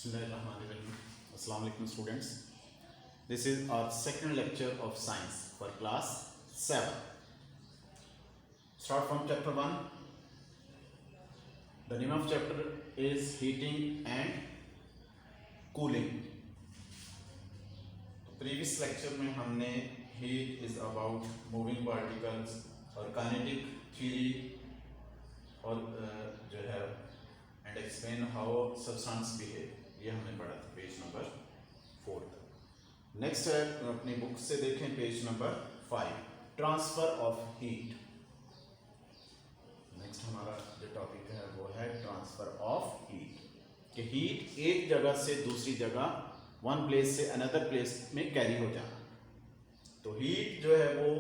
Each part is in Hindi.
Bismillahirrahmanirrahim. Assalamu alaikum students. This is our second lecture of science for class 7. Start from chapter 1. The name of chapter is heating and cooling. Previous lecture में हमने heat is about moving particles और kinetic theory और जो है and explain how substance behave, ये हमने पढ़ा था पेज नंबर 4 तक। नेक्स्ट है अपनी बुक से देखें page number 5, transfer of heat. Next हमारा जो टॉपिक है वो है ट्रांसफर ऑफ हीट, कि हीट एक जगह से दूसरी जगह, वन प्लेस से अनदर प्लेस में कैरी हो जाना। तो हीट जो है वो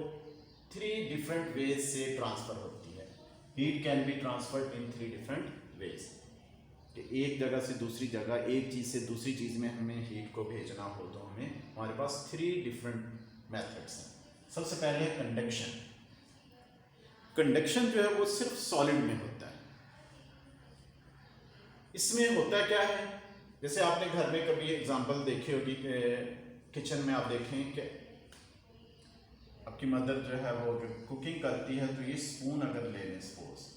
3 डिफरेंट वेज से ट्रांसफर होती है। Heat can be transferred in 3 different ways, कि एक जगह से दूसरी जगह, एक चीज़ से दूसरी चीज़ में हमें हीट को भेजना हो तो हमारे पास 3 डिफरेंट मेथड्स हैं। सबसे पहले है कंडक्शन। कंडक्शन जो है वो सिर्फ सॉलिड में होता है। इसमें होता क्या है, जैसे आपने घर में कभी एग्जांपल देखी होगी, किचन में आप देखें कि आपकी मदर जो है वो कुकिंग करती है, तो ये स्पून अगर ले लें, सपोज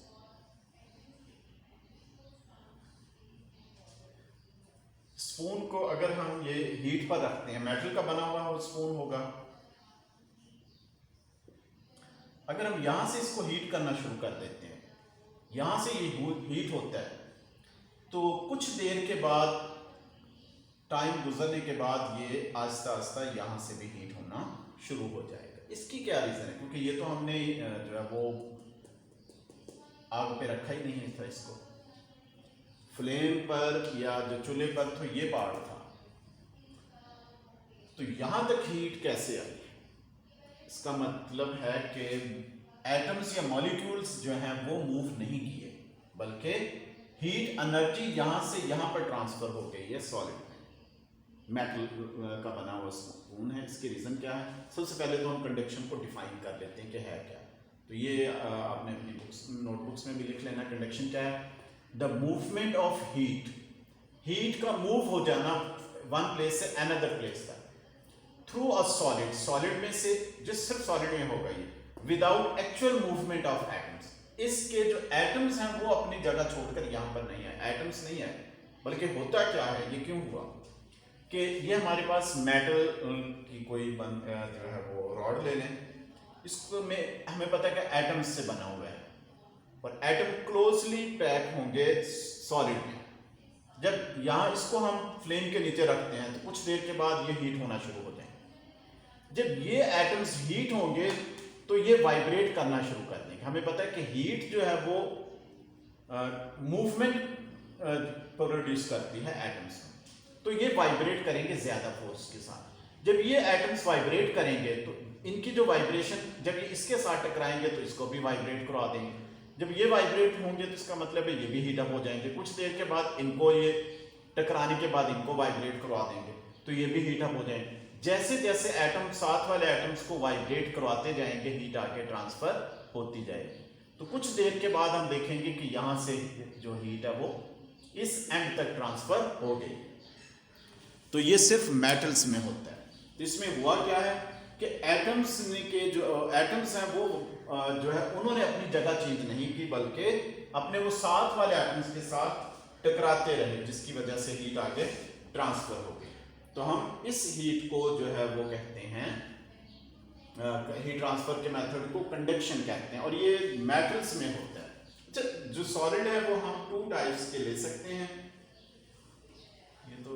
स्पून को अगर हम ये हीट पर रखते हैं, मेटल का बना हुआ वो स्पून होगा। अगर हम यहां से इसको हीट करना शुरू कर देते हैं, यहां से ये हीट होता है, तो कुछ देर के बाद, टाइम गुजरने के बाद ये आहिस्ता आहिस्ता यहां से भी हीट होना शुरू हो जाएगा। इसकी क्या रीजन है? क्योंकि ये तो हमने जो है वो आग पे रखा ही नहीं था, इसको फ्लेम पर या जो चूल्हे पर, तो ये पार्ट था। तो यहां तक हीट कैसे आई? इसका मतलब है कि एटम्स या मॉलिक्यूल्स जो हैं वो मूव नहीं किए, बल्कि हीट एनर्जी यहां से यहां पर ट्रांसफर हो गई है सॉलिड में। मेटल का बना हुआ स्पून है। इसके रीजन क्या है? सबसे पहले तो हम कंडक्शन को डिफाइन कर लेते हैं कि है क्या। तो ये आपने अपनी बुक्स, नोटबुक्स में भी लिख लेना। कंडक्शन क्या है? The movement of heat, heat का मूव हो जाना वन प्लेस से अनदर प्लेस तक थ्रू अ सॉलिड, सॉलिड में से, जो सिर्फ सॉलिड में होगा ये, without actual movement of atoms. इसके जो एटम्स हैं वो अपनी जगह छोड़कर यहां पर नहीं आए, एटम्स नहीं आए, बल्कि होता क्या है, ये क्यों हुआ कि ये हमारे पास मेटल की कोई जो है वो रॉड ले लें, इसको में हमें पता है कि एटम्स से बना हुआ है, और एटम क्लोजली पैक होंगे सॉलिड में। जब यहां इसको हम फ्लेम के नीचे रखते हैं तो कुछ देर के बाद ये हीट होना शुरू हो जाएंगे। जब ये एटम्स हीट होंगे तो ये वाइब्रेट करना शुरू कर देंगे। हमें पता है कि हीट जो है वो मूवमेंट प्रोड्यूस करती है एटम्स में, तो ये वाइब्रेट करेंगे ज्यादा फोर्स के साथ। जब ये एटम्स वाइब्रेट करेंगे तो इनकी जो वाइब्रेशन, जब ये इसके साथ टकराएंगे तो इसको भी वाइब्रेट करवा देंगे। जब ये वाइब्रेट होंगे तो इसका मतलब है ये भी हीट अप हो जाएंगे। कुछ देर के बाद इनको, ये टकराने के बाद इनको वाइब्रेट करवा देंगे तो ये भी हीट अप हो जाएंगे। जैसे जैसे एटम, साथ वाले एटम्स को वाइब्रेट करवाते जाएंगे, हीट आके ट्रांसफर होती जाएगी। तो कुछ देर के बाद हम देखेंगे कि यहां से जो हीट है वो इस एंड तक ट्रांसफर हो गई। तो ये सिर्फ मेटल्स में होता है। तो इसमें हुआ क्या है कि एटम्स के जो एटम्स हैं वो जो है उन्होंने अपनी जगह चेंज नहीं की, बल्कि अपने वो साथ वाले एटम्स के साथ टकराते रहे, जिसकी वजह से हीट आगे ट्रांसफर हो गई। तो हम इस हीट को जो है वो कहते हैं, हीट ट्रांसफर के मेथड को कंडक्शन कहते हैं, और ये मेटल्स में होता है। अच्छा, जो सॉलिड है वो हम 2 टाइप्स के ले सकते हैं। ये तो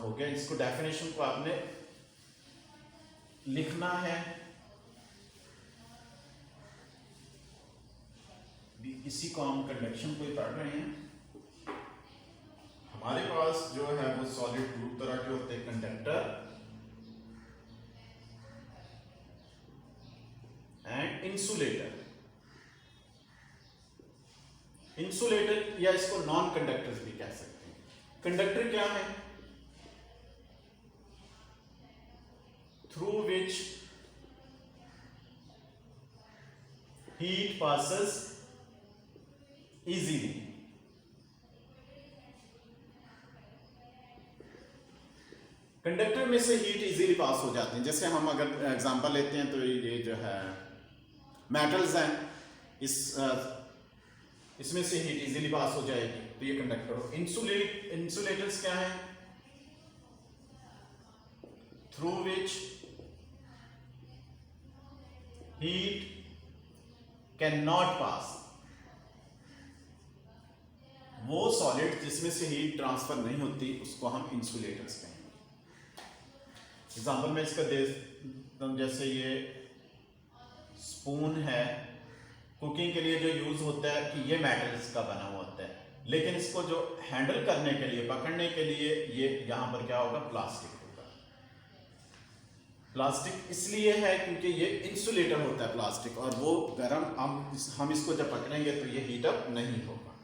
हो गया, इसको डेफिनेशन को आपने लिखना है। इसी को हम कंडक्शन को ही पढ़ रहे हैं। हमारे पास जो है वो सॉलिड 2 तरह के होते हैं, कंडक्टर एंड इंसुलेटर। इंसुलेटर या इसको नॉन कंडक्टर्स भी कह सकते हैं। कंडक्टर क्या है? Through which heat passes easily। Conductor में से हीट इजीली पास हो जाती है। जैसे हम अगर एग्जांपल लेते हैं तो ये जो है मेटल्स हैं, इसमें से हीट इजीली पास हो जाएगी, तो ये कंडक्टर हो। इंसुलेटर्स क्या है? Through which heat can not pass, वो सॉलिड जिसमें से हीट ट्रांसफर नहीं होती उसको हम इंसुलेटर्स कहेंगे। एग्जांपल में इसका देता हूं, जैसे ये स्पून है, कुकिंग के लिए जो यूज होता है कि ये मेटल्स का बना हुआ होता है, लेकिन इसको जो हैंडल करने के लिए, पकड़ने के लिए, ये यहां पर क्या होगा? प्लास्टिक होगा। प्लास्टिक इसलिए है क्योंकि ये इंसुलेटर होता है प्लास्टिक, और वो गर्म, हम इसको जब पकड़ेंगे तो ये हीट अप नहीं होगा।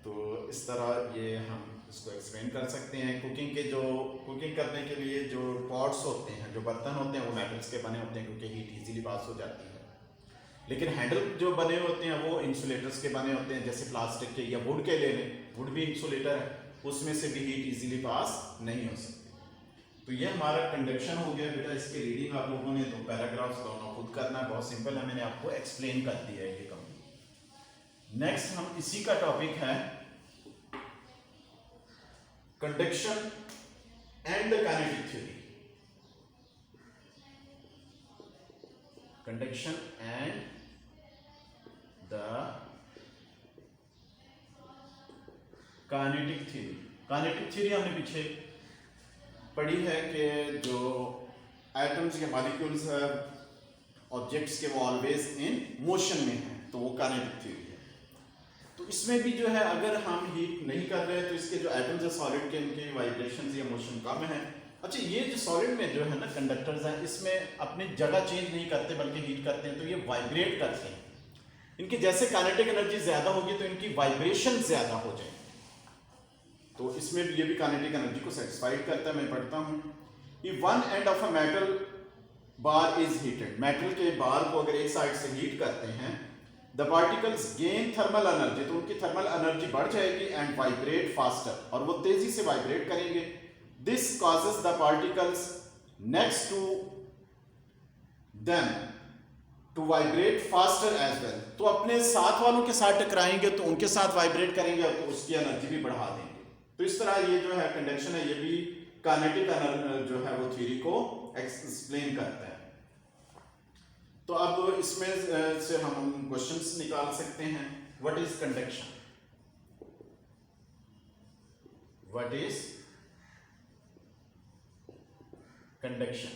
तो इस तरह ये हम इसको एक्सप्लेन कर सकते हैं। कुकिंग करने के लिए जो पॉट्स होते हैं, जो बर्तन होते हैं, वो मेटल्स के बने होते हैं क्योंकि हीट इजीली पास हो जाती है। लेकिन हैंडल जो बने होते हैं वो इंसुलेटर्स के बने होते हैं, जैसे प्लास्टिक के या वुड के ले लें, वुड भी इंसुलेटर है, उसमें से भी हीट इजीली पास नहीं हो सकती। तो ये हमारा कंडक्शन हो गया बेटा। इसकी रीडिंग आप लोगों ने तो पैराग्राफ्स दोनों खुद करना है, बहुत सिंपल है, मैंने आपको एक्सप्लेन कर दिया है ये कम। नेक्स्ट हम इसी का टॉपिक है conduction and the kinetic theory. Conduction and the kinetic theory. Kinetic theory हमने पीछे पढ़ी है कि जो एटम्स या मॉलिक्यूल्स है, ऑब्जेक्ट्स के, वो ऑलवेज इन मोशन में है, तो वो काइनेटिक थ्योरी है। तो इसमें भी जो है अगर हम हीट नहीं कर रहे हैं तो इसके जो एटम्स है सॉलिड के, इनके वाइब्रेशंस या मोशन कम है। अच्छा, ये जो सॉलिड में जो है ना कंडक्टर्स हैं, इसमें अपनी जगह चेंज नहीं करते बल्कि हीट करते हैं, तो ये वाइब्रेट करते हैं। इनकी जैसे काइनेटिक एनर्जी ज्यादा होगी तो इनकी वाइब्रेशन ज्यादा हो जाएगी, तो इसमें भी ये भी काइनेटिक एनर्जी को सेटिस्फाइड करता है। मैं पढ़ता हूँ, if one end of a metal bar is heated, metal के बार को अगर एक साइड से हीट करते हैं, the particles gain thermal energy, तो उनकी थर्मल एनर्जी बढ़ जाएगी, एंड वाइब्रेट फास्टर, और वो तेजी से वाइब्रेट करेंगे। This causes the particles next to them to vibrate faster as well, तो अपने साथ वालों के साथ टकराएंगे तो उनके साथ वाइब्रेट करेंगे, तो उसकी एनर्जी भी बढ़ा देंगे। तो इस तरह ये जो है कंडक्शन है, ये भी काइनेटिक जो है वो थ्योरी को एक्सप्लेन करता है। तो अब इसमें से हम क्वेश्चंस निकाल सकते हैं। What is conduction? What is conduction?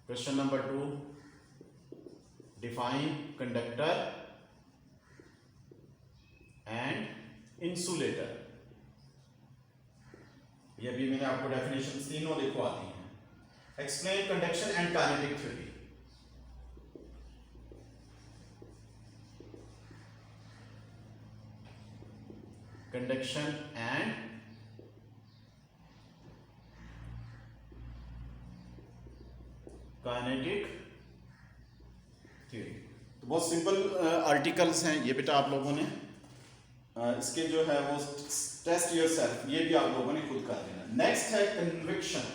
Question number 2, define conductor and insulator. ये भी मैंने आपको डेफिनेशन तीनों लिखवा दी हैं। Explain conduction and kinetic theory. Conduction and kinetic theory. तो बहुत सिंपल आर्टिकल्स हैं ये बेटा, आप लोगों ने इसके जो है वो टेस्ट योरसेल्फ, ये भी आप लोगों ने खुद कर देना। नेक्स्ट है कन्विक्शन।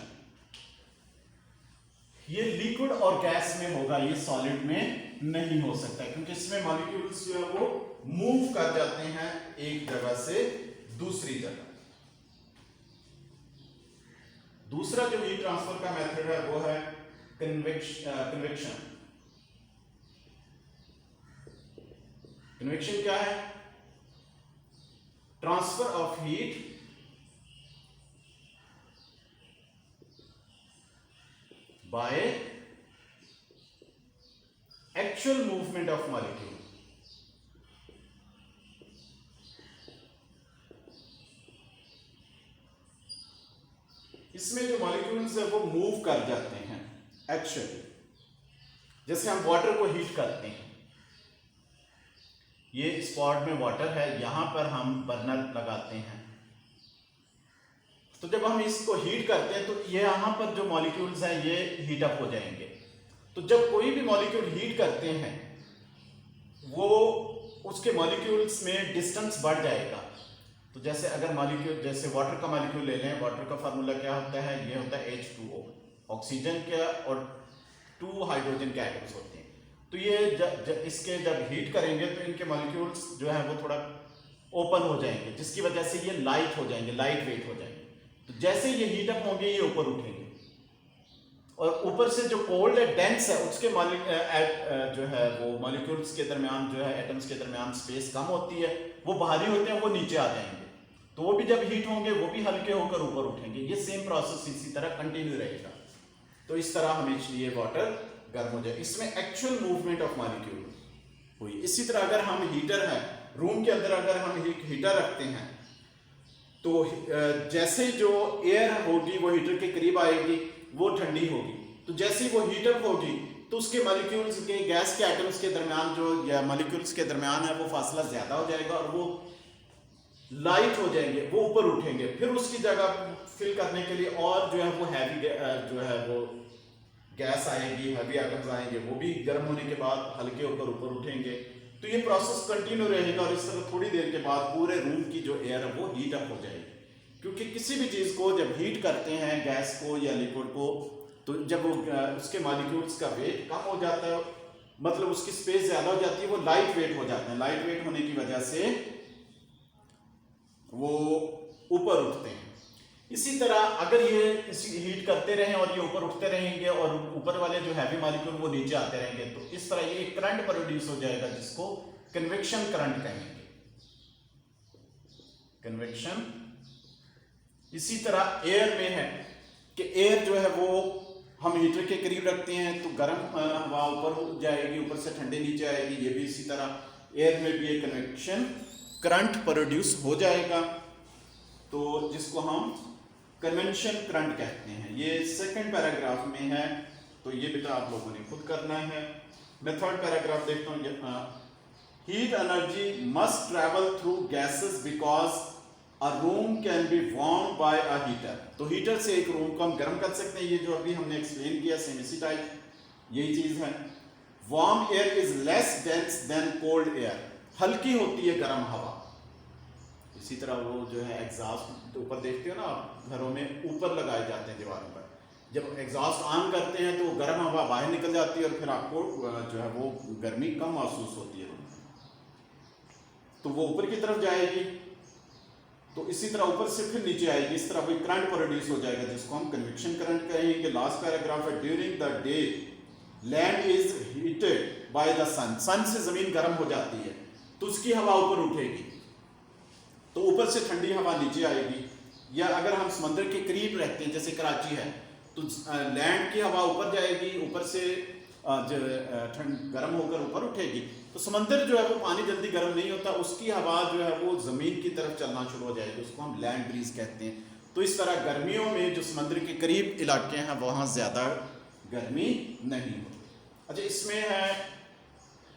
ये लिक्विड और गैस में होगा, ये सॉलिड में नहीं हो सकता, क्योंकि इसमें मॉलिक्यूल्स जो है वो मूव कर जाते हैं एक जगह से दूसरी जगह। दूसरा जो हीट ट्रांसफर का मेथड है वो है कन्वेक्शन। कन्वेक्शन क्या है? Transfer of heat by actual movement of molecule. इसमें जो मॉलिक्यूल्स है वो मूव कर जाते हैं एक्चुअली। जैसे हम वाटर को हीट करते हैं, ये स्पॉट में वाटर है, यहां पर हम बर्नर लगाते हैं, तो जब हम इसको हीट करते हैं तो ये यहां पर जो मॉलिक्यूल्स हैं ये हीट अप हो जाएंगे। तो जब कोई भी मॉलिक्यूल हीट करते हैं वो उसके मॉलिक्यूल्स में डिस्टेंस बढ़ जाएगा। तो जैसे अगर मॉलिक्यूल, जैसे वाटर का मॉलिक्यूल ले लें, वाटर का फार्मूला क्या होता है, ये होता है H2O, ऑक्सीजन के और 2 हाइड्रोजन के एटम्स होते हैं। तो ये इसके जब हीट करेंगे तो इनके मॉलिक्यूल्स जो है वो थोड़ा ओपन हो जाएंगे, जिसकी वजह से ये लाइट हो जाएंगे, लाइट वेट हो जाएंगे। तो जैसे ये हीट अप होंगे ये ऊपर उठेंगे, और ऊपर से जो कोल्ड है, डेंस है, उसके जो है वो मॉलिक्यूल्स के दरमियान जो है, एटम्स के दरमियान स्पेस कम होती है, वो भारी होते हैं, वो नीचे आ जाएंगे। तो वो भी जब हीट होंगे वो भी हल्के होकर ऊपर उठेंगे। ये सेम प्रोसेस इसी तरह कंटिन्यू रहेगा। तो इस तरह हमेशा ये वाटर गर्म हो जाए, इसमें एक्चुअल मूवमेंट ऑफ मॉलिक्यूल हुई। इसी तरह अगर हम हीटर है, रूम के अंदर अगर हम हीटर रखते हैं तो जैसे जो एयर होगी वो हीटर के करीब आएगी, वो ठंडी होगी। तो जैसे ही वो हीट अप होगी तो उसके मॉलिक्यूल्स के, गैस के एटम्स के दरमियान जो या मॉलिक्यूल्स के दरमियान है वो फासला ज्यादा हो जाएगा और वो लाइट हो जाएंगे, वो ऊपर उठेंगे। फिर उसकी जगह फिल करने के लिए और जो है वो हैवी जो है वो गैस आएगी, हैवी एटम्स आएंगे, वो भी गर्म होने के बाद हल्के होकर ऊपर उठेंगे। तो ये प्रोसेस कंटिन्यू रहेगा और इस तरह थोड़ी देर के बाद पूरे रूम की जो एयर है वो हीट अप हो जाएगी। क्योंकि किसी भी चीज को जब हीट करते हैं, गैस को या लिक्विड को, तो जब वो उसके मॉलिक्यूल्स का वेट कम हो जाता है, मतलब उसकी स्पेस ज्यादा हो जाती है, वो लाइट वेट हो जाते हैं। लाइट वेट होने की वजह से वो ऊपर उठते हैं। इसी तरह अगर ये हीट करते रहें और ये ऊपर उठते रहेंगे और ऊपर वाले जो हैवी मॉलिक्यूल वो नीचे आते रहेंगे, तो इस तरह ये करंट प्रोड्यूस हो जाएगा, जिसको कन्वेक्शन करंट कहेंगे, कन्वेक्शन। इसी तरह एयर में है कि एयर जो है वो हम हीटर के करीब रखते हैं तो गर्म हवा ऊपर जाएगी, ऊपर से ठंडे नीचे आएगी। ये भी इसी तरह एयर में भी एक कन्वेक्शन करंट प्रोड्यूस हो जाएगा, तो जिसको हम कन्वेंशन करंट कहते हैं। ये सेकंड पैराग्राफ में है, तो ये बेटा आप लोगों ने खुद करना है। मैं थर्ड पैराग्राफ देखता हूँ। Heat energy must travel through gases because a room can be warm by a heater. तो हीटर से एक रूम को हम गर्म कर सकते हैं, ये जो अभी हमने एक्सप्लेन किया, सेम इसी टाइप यही चीज है। Warm air is less dense then cold air, हल्की होती है गर्म हवा। इसी तरह वो जो है एग्जॉस्ट ऊपर देखते हो ना आप, घरों में ऊपर लगाए जाते हैं दीवारों पर, जब एग्जॉस्ट ऑन करते हैं तो गर्म हवा बाहर निकल जाती है और फिर आपको जो है वो गर्मी कम महसूस होती है, तो वो ऊपर की तरफ जाएगी। तो इसी तरह ऊपर से फिर नीचे आएगी, इस तरह कोई करंट प्रोड्यूस हो जाएगा, जिसको हम कन्वेक्शन करंट कहेंगे। लास्ट पैराग्राफ है, during the day land is heated by the sun. Sun से जमीन गर्म हो जाती है तो उसकी हवा ऊपर उठेगी, तो ऊपर से ठंडी हवा नीचे आएगी। या अगर हम समंदर के करीब रहते हैं, जैसे कराची है, तो लैंड की हवा ऊपर जाएगी, ऊपर से गर्म होकर ऊपर उठेगी। तो समंदर जो है वो पानी जल्दी गर्म नहीं होता, उसकी हवा जो है वो जमीन की तरफ चलना शुरू हो जाएगी, उसको हम लैंड ब्रीज कहते हैं। तो इस तरह गर्मियों में जो समंदर के करीब इलाके हैं वहाँ ज़्यादा गर्मी नहीं होती। अच्छा, इसमें है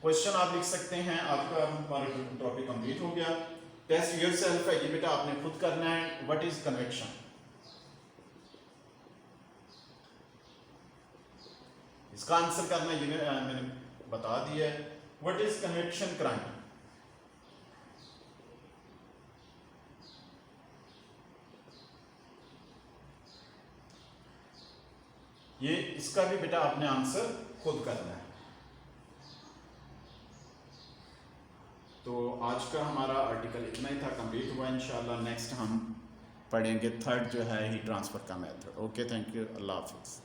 क्वेश्चन आप लिख सकते हैं। आपका हमारा टॉपिक कंप्लीट हो गया। टेस्ट योरसेल्फ है, ये बेटा आपने खुद करना है। What is convection? इसका आंसर करना ये मैंने बता दिया है। What is convection current? ये इसका भी बेटा आपने आंसर खुद करना है। तो आज का हमारा आर्टिकल इतना ही था, कंप्लीट हुआ। इंशाल्लाह नेक्स्ट हम पढ़ेंगे थर्ड जो है हीट ट्रांसफर का मेथड। ओके, थैंक यू, अल्लाह हाफिज़।